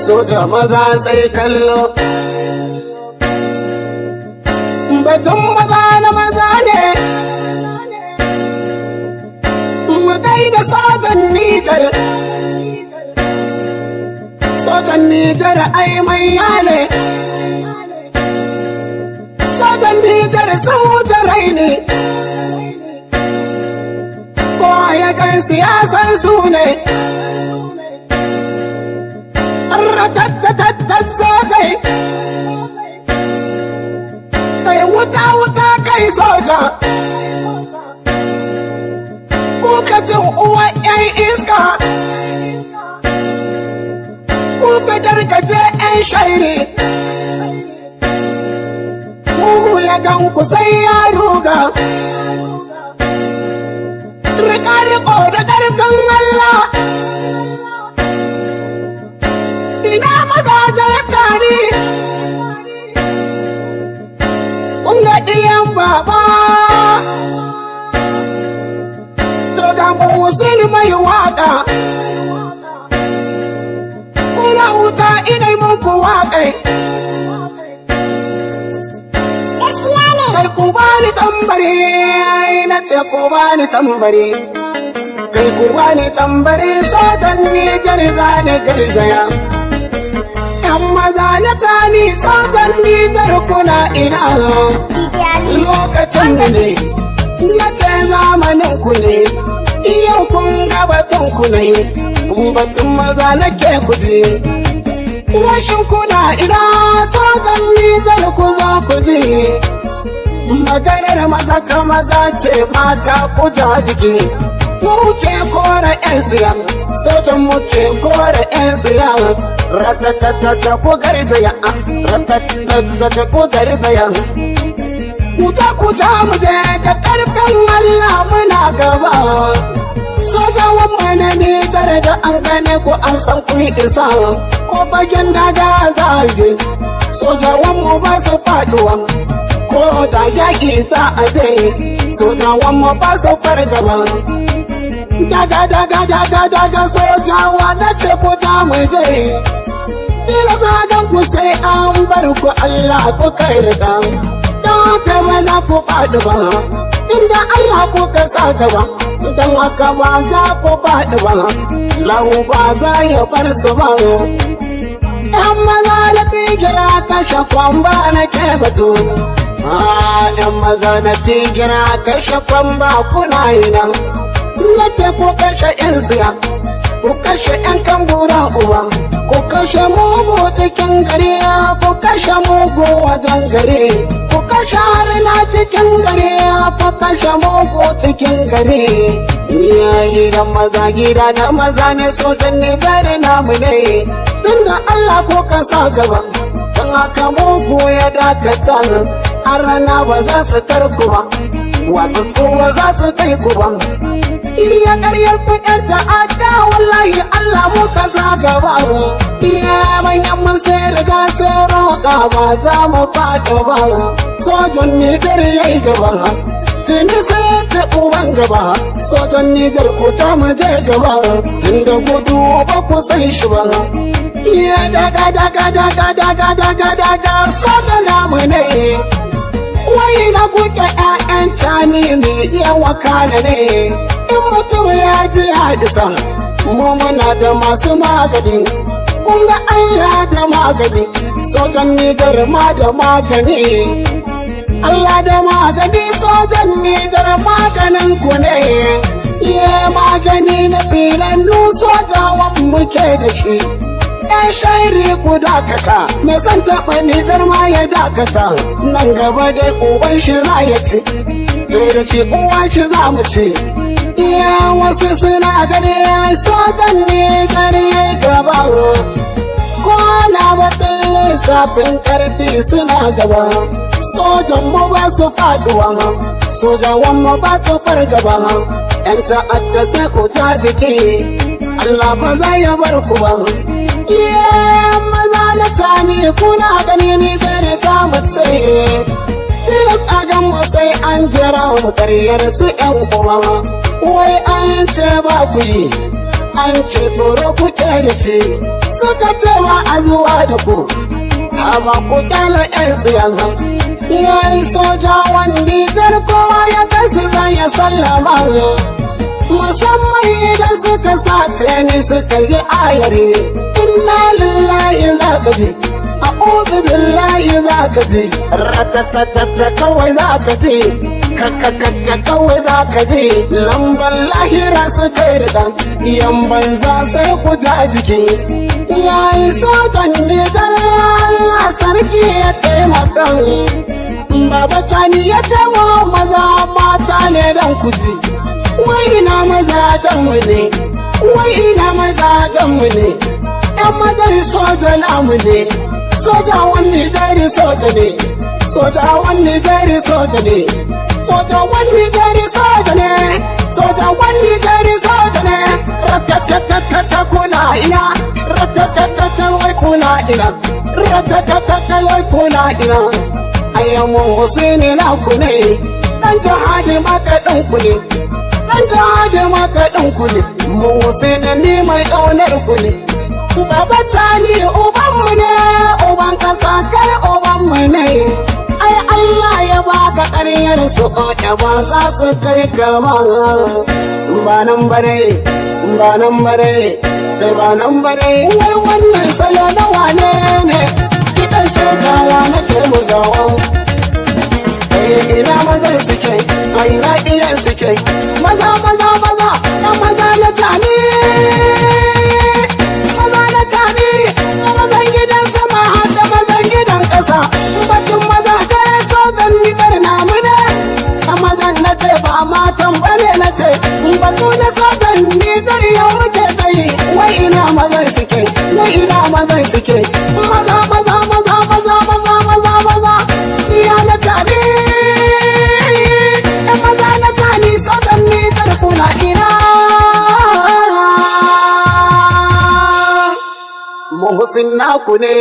soja maza sai kallo. Batun maza na maza ne, mu gaida sojan Nijar. Sojan Nijar ai manya ne, sojan Nijar sun wuce raini. Kowa ya kan siyasan su ne, ratattatattat sojai. Kai wuta kai soja, kuka cin uwa 'yan iska, kuka dargaje 'yan shairi. Mugu ya gan ku sai ya ruga, riko da ƙarfin Allah. Ina magajar tari, kunga ɗiyan baba. Daga Musul mai waƙa, kuna wuta inai muku waƙai. Kai ku bani tambari, na ce ku bani tambari. Kai ku bani tambari, sojan Nijar zane garzaya. Yan maza na tani, sojan Nijar kuna ina. Lokacin ne, na ce zamanin ku ne. Yau kun ga batun ku ne, batun maza na ke kuje. Washin kuna ina, sojan Nijar ku za ku je. Maganar maza ta maza ce mata kuja jiki. Muke kora 'yan tsiya, sojan muke kora 'yan tsiya. Ratatatata ku garzaya, ratatatata ku garzaya. Kuta mu je da ƙarfin Allah muna gaba. Sojawan mana Nijar da an gane ku an san kun isa. Ko bagen daga za a je, sojawan mu ba su faduwa. Ko da yaƙi za a je, sojawan mu ba su fargaba. Daga sojawa na ce ku da mu je. Dila zagan ku sai an bar ku Allah ku kai da. Don haka ba za ku faɗi ba, inda Allah ku ka sa gaba. Don haka ba za ku faɗi ba, lahu ba za ya bar su ba. ‘Yan maza na tigira kashe kwamba na ke batu. ‘Yan maza na tigira kashe kwamba kuna yi nan. Na ce ku kashe ‘yan tsiya, ku kashe ‘yan kambura uwa. Ku kashe mugu cikin gari, ku kashe mugu wajen gari. Ku kashe harina cikin gari, ku kashe mugu cikin gari. Ya gidan maza gida na maza ne, sojan ne gari namu ne. Tunda Allah ko ka sa gaba, don haka mugu ya dakata. Harana ba za su tarku ba, watsatsu ba za su kai ku ba. Iya ƙaryar ku ‘yan ta'adda, wallahi Allah mu ka sa gaba. Iya manyan mun sai riga sai roƙa, ba za mu fata ba. Sojan Nijar ya yi gaba, tuni sai ta uban gaba. Sojan Nijar ku ta mu je gaba, tun da gudu ba ku san shi ba. Iya daga sojan namu ne. Wai na kuke ‘ya'yan cani ne, iya wakala ne. In mutum ya ji hadisa, mu muna da masu magani. Kun ga Allah da magani, sojan Nijar ma da magani. Allah da magani, sojan Nijar maganin ku ne. Iya magani na filannu, sojawan muke da shi. ‘Yan shairi ku dakata, mai son taɓa Nijar ma ya dakata. Nan gaba dai uban shi za ya ci, je da ci uwa shi za mu ci. Iya wasu suna gani sojan Nijar ya gaba. Ko na batun lissafin ƙarfi suna gaba. Sojan mu ba su faɗuwa, sojawan mu ba su fargaba. ‘Yan ta'adda sai ku ta jiki, Allah ba za ya bar ku ba. Maza na tani kuna gani ni zai ta mace. Tilas a gan mu sai an jira mu karyar su ‘yan uwa. Wai an ce ba ku yi, an ce tsoro kuke da shi suka ce wa a zuwa da ku amma ku kyala yan tsiyan yayi soja wanda jar kowa ya kasu zan ya sallama musamman idan suka sa ni suka yi ayari inna lillahi za ka ji a'udhu billahi za ka ji ratatatata kawai za ka ji kakakaka kawai za ka ji lambar lahira su kai da ɗan yan banza sai ku ja jiki yayi sojan nijar Allah sarki ya taimaka baba cani ya taimo maza mata ne dan kuji wai ina mazajen mu ne wai ina mazajen mu ne yan mazan soja namu ne soja wani jari soja ne soja wani jari soja ne soja wani jari soja ne soja wani jari soja ne ratatatata kuna ina ratatatata wai kuna ina ratatatata wai kuna ina ayyamun Husaini na ku ne dan jihadi makaɗin ku ne dan jihadi makaɗin ku ne mu Husaini ni mai ƙaunar ku ne baba tani uban mu ne uban ƙasa kai uban mu ne ai Allah ya baka ƙaryar su ƙoƙe ba za su kai kama ba nan bare ba nan bare kai ba nan bare wai wannan salo na wane ne kiɗan sojawa na kirmugawa ina mazan suke a ina iyan suke maza maza maza na maza na tani maza na tani na mazan gidan sama har da mazan gidan ƙasa batun maza ta sojan nigar namu ne na mazan na ce ba matan bane na ce batu na sojan nigar yau muke tsayi wai ina mazan suke wai ina mazan suke maza maza maza maza maza maza maza iya na tani maza na tani sojan nigar kuna ina Muhsin naku ne